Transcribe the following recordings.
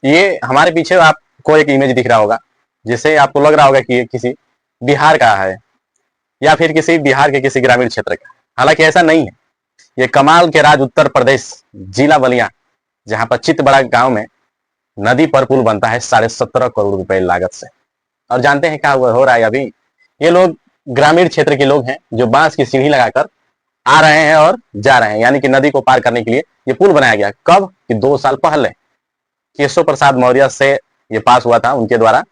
ये हमारे पीछे आपको एक इमेज दिख रहा होगा, जिससे आपको लग रहा होगा कि ये किसी बिहार का है या फिर किसी बिहार के किसी ग्रामीण क्षेत्र का। हालांकि ऐसा नहीं है। ये कमाल के राज उत्तर प्रदेश जिला बलिया, जहां पर चितबड़ा गांव में नदी पर पुल बनता है 17.5 करोड़ रुपए लागत से। और जानते हैं क्या हो रहा है अभी? ये लोग ग्रामीण क्षेत्र के लोग हैं जो बांस की सीढ़ी लगाकर आ रहे हैं और जा रहे हैं, यानी कि नदी को पार करने के लिए ये पुल बनाया गया। कब? कि 2 साल पहले केशव प्रसाद मौर्य से ये पास हुआ था उनके द्वारा,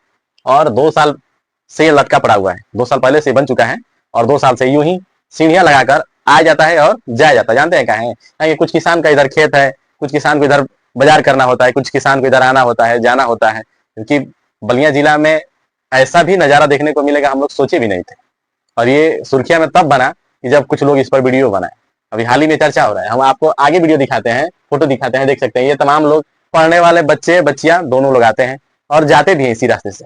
और 2 साल से ये लटका पड़ा हुआ है। 2 साल पहले से बन चुका है और 2 साल से यूं ही सीढ़ियां लगाकर आ जाता है और जाया जाता है। जानते हैं क्या है? कुछ किसान का इधर खेत है, कुछ किसान को इधर बाजार करना होता है, कुछ किसान को इधर आना होता है, जाना होता है। क्योंकि बलिया जिला में ऐसा भी नजारा देखने को मिलेगा हम लोग सोचे भी नहीं थे। और ये सुर्खिया में तब बना कि जब कुछ लोग इस पर वीडियो बनाए। अभी हाल ही में चर्चा हो रहा है, हम आपको आगे वीडियो दिखाते हैं, फोटो दिखाते हैं, देख सकते हैं। ये तमाम लोग, पढ़ने वाले बच्चे बच्चियां दोनों लोग आते हैं और जाते भी हैं इसी रास्ते से।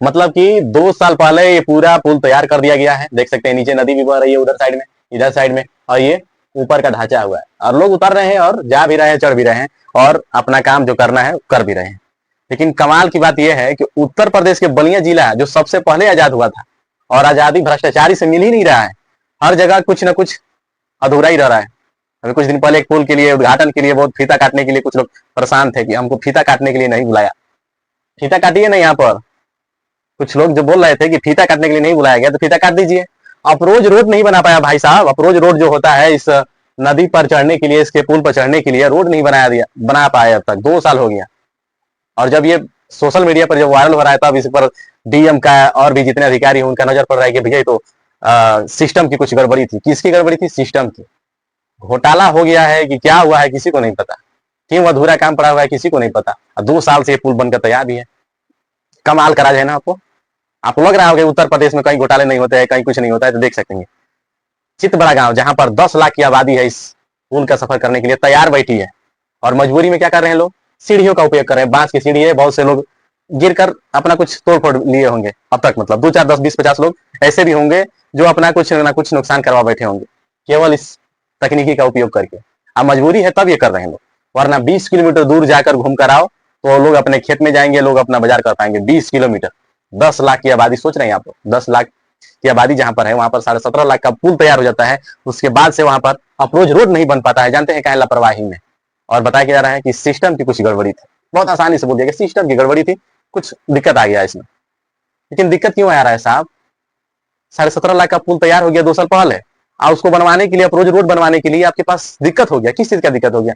मतलब कि 2 साल पहले ये पूरा पुल तैयार कर दिया गया है। देख सकते हैं नीचे नदी भी बह रही है, उधर साइड में, इधर साइड में, और ये ऊपर का ढांचा हुआ है और लोग उतर रहे हैं और जा भी रहे हैं, चढ़ भी रहे हैं और अपना काम जो करना है कर भी रहे हैं। लेकिन कमाल की बात यह है कि उत्तर प्रदेश के बलिया जिला जो सबसे पहले आजाद हुआ था, और आजादी भ्रष्टाचारी से मिल ही नहीं रहा है। हर जगह कुछ ना कुछ अधूरा ही रह रहा है। अभी कुछ दिन पहले एक पुल के लिए, उद्घाटन के लिए, बहुत फीता काटने के लिए कुछ लोग परेशान थे कि हमको फीता काटने के लिए नहीं बुलाया। फीता काटिए ना, यहाँ पर कुछ लोग जो बोल रहे थे कि फीता काटने के लिए नहीं बुलाया गया, तो फीता काट दीजिए। अप्रोच रोड नहीं बना पाया भाई साहब। अप्रोच रोड जो होता है इस नदी पर चढ़ने के लिए, इसके पुल पर चढ़ने के लिए, रोड नहीं बना पाया अब तक। 2 साल हो गया। और जब ये सोशल मीडिया पर जब वायरल हो रहा है, तब इस पर डीएम का और भी जितने अधिकारी हैं उनका नजर पड़ रहा है कि भैया तो सिस्टम की कुछ गड़बड़ी थी। किसकी गड़बड़ी थी? सिस्टम की। घोटाला हो गया है कि क्या हुआ है किसी को नहीं पता। क्यों अधूरा काम पड़ा हुआ है किसी को नहीं पता। 2 साल से ये पुल बनकर तैयार भी है। कमाल का राज है ना आपको लग रहा होगा उत्तर प्रदेश में कहीं घोटाले नहीं होते हैं, कहीं कुछ नहीं होता है, तो देख सकते हैं चितबड़ा गांव, जहां पर 10 लाख की आबादी है, इस पुल का सफर करने के लिए तैयार बैठी है। और मजबूरी में क्या कर रहे हैं लोग? सीढ़ियों का उपयोग कर रहे हैं। बांस की सीढ़ी है, बहुत से लोग गिरकर अपना कुछ तोड़ फोड़ लिए होंगे अब तक। मतलब 2, 4, 10, 20, 50 लोग ऐसे भी होंगे जो अपना कुछ ना कुछ नुकसान करवा बैठे होंगे केवल इस तकनीकी का उपयोग करके। अब मजबूरी है तब ये कर रहे हैं लोग, वरना 20 किलोमीटर दूर जाकर घूम कर आओ तो लोग अपने खेत में जाएंगे, लोग अपना बाजार कर पाएंगे। 20 किलोमीटर, 10 लाख की आबादी, सोच रहे हैं आप लोग? 10 लाख की आबादी जहां पर है, वहां पर 17.5 लाख का पुल तैयार हो जाता है। उसके बाद से वहां पर अप्रोच रोड नहीं बन पाता है। जानते हैं क्या है? लापरवाही में। और बताया जा रहा है कि सिस्टम की कुछ गड़बड़ी थी। बहुत आसानी से बोल दिया कि सिस्टम की गड़बड़ी थी, कुछ दिक्कत आ गया इसमें। लेकिन दिक्कत क्यों आ रहा है साहब? 17.5 लाख का पुल तैयार हो गया 2 साल पहले, और उसको बनवाने के लिए, अप्रोच रोड बनवाने के लिए आपके पास दिक्कत हो गया। किस चीज का दिक्कत हो गया?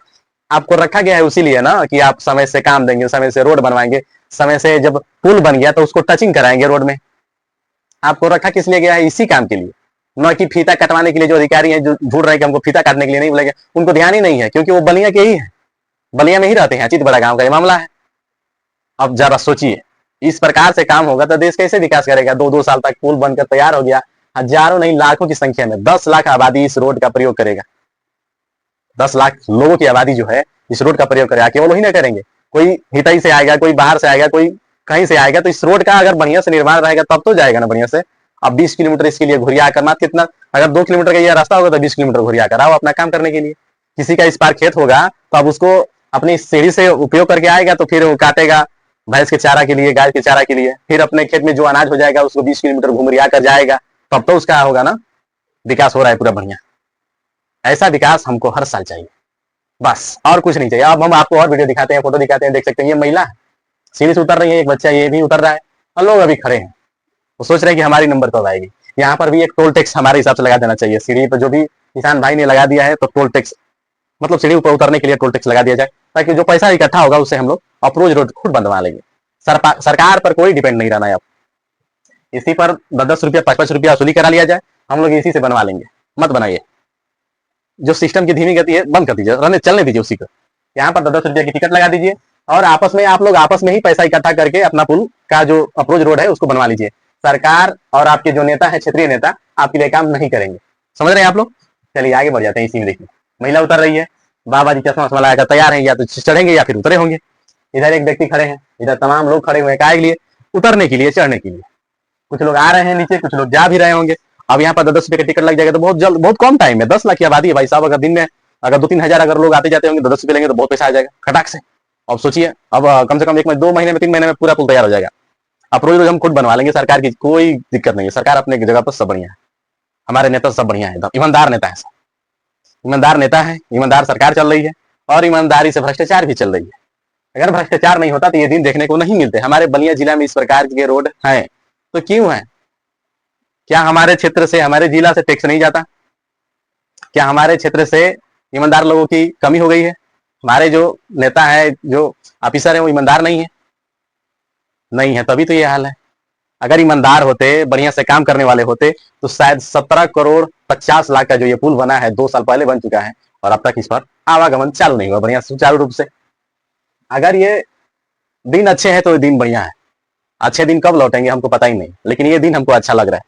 आपको रखा गया है उसी लिए ना कि आप समय से काम देंगे, समय से रोड बनवाएंगे, समय से जब पुल बन गया तो उसको टचिंग कराएंगे रोड में। आपको रखा किस लिए गया है? इसी काम के लिए। न कि फीता कटवाने के लिए। जो अधिकारी हैं जो ढूंढ रहे हैं कि हमको फीता काटने के लिए नहीं बुलाएंगे, उनको ध्यान ही नहीं है, क्योंकि वो बलिया के ही है, बलिया में ही रहते हैं। चितबड़ा गांव का ये मामला है। अब जरा सोचिए, इस प्रकार से काम होगा तो देश कैसे विकास करेगा? 2-2 साल तक पुल बनकर तैयार हो गया, हजारों नहीं लाखों की संख्या में 10 लाख आबादी इस रोड का प्रयोग करेगा। 10 लाख लोगों की आबादी जो है इस रोड का प्रयोग करेगा। केवल वही ना करेंगे, कोई हितई से आएगा, कोई बाहर से आएगा, कोई कहीं से आएगा। तो इस रोड का अगर बढ़िया से निर्माण रहेगा तब तो जाएगा ना बढ़िया से। अब 20 किलोमीटर इसके लिए घुरिया करना कितना? अगर 2 किलोमीटर का ये रास्ता होगा तो 20 किलोमीटर घुरिया कर आओ अपना काम करने के लिए। किसी का इस पार खेत होगा तो अब उसको अपनी सीढ़ी से उपयोग करके आएगा, तो फिर वो काटेगा भैंस के चारा के लिए, गाय के चारा के लिए। फिर अपने खेत में जो अनाज हो जाएगा उसको 20 किलोमीटर घुमरिया कर जाएगा, तब तो उसका होगा ना विकास हो रहा है पूरा बढ़िया। ऐसा विकास हमको हर साल चाहिए, बस और कुछ नहीं चाहिए। अब हम आपको और वीडियो दिखाते हैं, फोटो दिखाते हैं। देख सकते हैं ये महिला सीढ़ी से उतर रही है, एक बच्चा ये भी उतर रहा है, और लोग अभी खड़े हैं। वो सोच रहे हैं कि हमारी नंबर कब आएगी। यहाँ पर भी एक टोल टैक्स हमारे हिसाब से लगा देना चाहिए। सीढ़ी पर जो भी किसान भाई ने लगा दिया है, तो टोल टैक्स, मतलब सीढ़ी ऊपर उतरने के लिए टोल टैक्स लगा दिया जाए, ताकि जो पैसा इकट्ठा होगा उससे हम लोग अप्रोच रोड खुद बनवा लेंगे। सरकार पर कोई डिपेंड नहीं रहना है। अब इसी पर 10-10 रुपया, 5-5 रुपया वसूली करा लिया जाए, हम लोग इसी से बनवा लेंगे। मत बनाइए। जो सिस्टम की धीमी गति है बंद कर दीजिए, रहने चलने दीजिए उसी को। यहाँ पर 10-10 रुपया की टिकट लगा दीजिए और आपस में आप लोग आपस में ही पैसा इकट्ठा करके अपना पुल का जो अप्रोच रोड है उसको बनवा लीजिए। सरकार और आपके जो नेता है, क्षेत्रीय नेता, आपके लिए काम नहीं करेंगे। समझ रहे हैं आप लोग? चलिए आगे बढ़ जाते हैं। इसी में देखिए महिला उतर रही है, बाबा जी चश्मा वश्मा लगाकर तैयार है, या तो चढ़ेंगे या फिर उतरे होंगे। इधर एक व्यक्ति खड़े हैं, इधर तमाम लोग खड़े हुए हैं। काय के लिए? उतरने के लिए, चढ़ने के लिए। कुछ लोग आ रहे हैं नीचे, कुछ लोग जा भी रहे होंगे। अब यहाँ पर 10 रुपए का टिकट लग जाएगा तो बहुत जल्द, बहुत कम टाइम में 10 लाख की आबादी है भाई साहब। अगर दिन में अगर 2-3 हजार अगर लोग आते जाते होंगे तो 10 रुपए लेंगे तो बहुत पैसा आ जाएगा खटाक से। अब सोचिए, अब कम से कम 2 महीने में 3 महीने में पूरा पुल तैयार हो जाएगा। अब रोज रोज हम खुद बनवा लेंगे, सरकार की कोई दिक्कत नहीं है। सरकार अपने जगह पर सब बढ़िया है, हमारे नेता सब बढ़िया है, एकदम ईमानदार नेता है, ईमानदार नेता है, ईमानदार सरकार चल रही है और ईमानदारी से भ्रष्टाचार भी चल रही है। अगर भ्रष्टाचार नहीं होता तो ये दिन देखने को नहीं मिलते। हमारे बलिया जिला में इस प्रकार के रोड हैं तो क्यों है? क्या हमारे क्षेत्र से, हमारे जिला से टैक्स नहीं जाता? क्या हमारे क्षेत्र से ईमानदार लोगों की कमी हो गई है? हमारे जो नेता है, जो ऑफिसर है, वो ईमानदार नहीं है? नहीं है, तभी तो ये हाल है। अगर ईमानदार होते, बढ़िया से काम करने वाले होते तो शायद 17 करोड़ 50 लाख का जो ये पुल बना है 2 साल पहले बन चुका है और अब तक इस पर आवागमन चालू नहीं हुआ बढ़िया सुचारू रूप से। अगर ये दिन अच्छे हैं तो ये दिन बढ़िया है, अच्छे दिन कब लौटेंगे हमको पता ही नहीं, लेकिन ये दिन हमको अच्छा लग रहा है।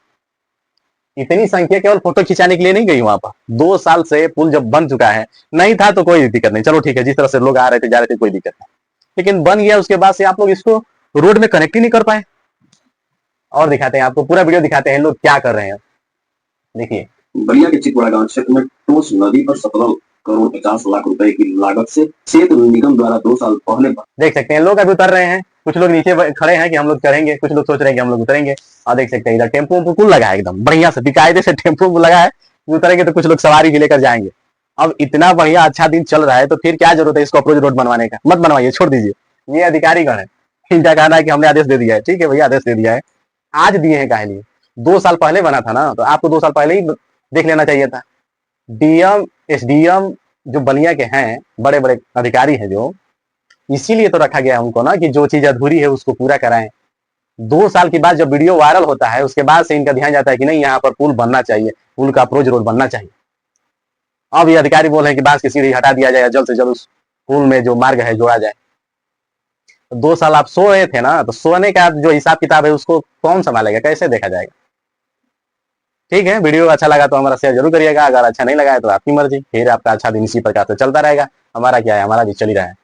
इतनी संख्या केवल फोटो खिंचाने के लिए नहीं गई वहां पर। 2 साल से पुल जब बन चुका है, नहीं था तो कोई दिक्कत नहीं, चलो ठीक है, जिस तरह से लोग आ रहे थे जा रहे थे कोई दिक्कत नहीं, लेकिन बन गया उसके बाद से आप लोग इसको रोड में कनेक्ट ही नहीं कर पाए। और दिखाते हैं आपको, पूरा वीडियो दिखाते हैं लोग क्या कर रहे हैं, देखिए। बलिया के चितपुरा गांव क्षेत्र में टोस नदी पर 17 करोड़ 50 लाख रुपए की लागत से क्षेत्र निगम द्वारा 2 साल पहले देख सकते हैं लोग अभी उतर रहे हैं, कुछ लोग नीचे खड़े हैं कि हम लोग चढ़ेंगे, कुछ लोग सोच रहे हैं कि हम लोग उतरेंगे। और देख सकते हैं इधर टेम्पो कुल लगा है, एकदम बढ़िया से बेकायदे से टेम्पो लगा है, उतरेंगे तो कुछ लोग सवारी भी लेकर जाएंगे। अब इतना बढ़िया अच्छा दिन चल रहा है तो फिर क्या जरूरत है इसको अप्रोच रोड बनवाने का? मत बनवाइए, छोड़ दीजिए। ये अधिकारीगण है, इनका कहना है कि हमने आदेश दे दिया है। ठीक है भैया, आदेश दे दिया है, आज दिए हैं काहे लिए? 2 साल पहले बना था ना, तो आपको 2 साल पहले ही देख लेना चाहिए था। डीएम एसडीएम जो बलिया के हैं, बड़े बड़े अधिकारी हैं जो, इसीलिए तो रखा गया है उनको ना कि जो चीज अधूरी है उसको पूरा कराएं। 2 साल के बाद जब वीडियो वायरल होता है उसके बाद से इनका ध्यान जाता है कि नहीं यहाँ पर पुल बनना चाहिए, पुल का अप्रोच रोड बनना चाहिए। अब ये अधिकारी बोल रहे हैं कि बांस की सीढ़ी हटा दिया जाए, जल्द से जल्द उस पुल में जो मार्ग है जोड़ा जाए। 2 साल आप सो रहे थे ना, तो सोने का जो हिसाब किताब है उसको कौन संभालेगा, कैसे देखा जाएगा? ठीक है, वीडियो अच्छा लगा तो हमारा शेयर जरूर करिएगा, अगर अच्छा नहीं लगा है तो आपकी मर्जी, फिर आपका अच्छा दिन इसी प्रकार से चलता रहेगा। हमारा क्या है, हमारा भी चल ही रहा है।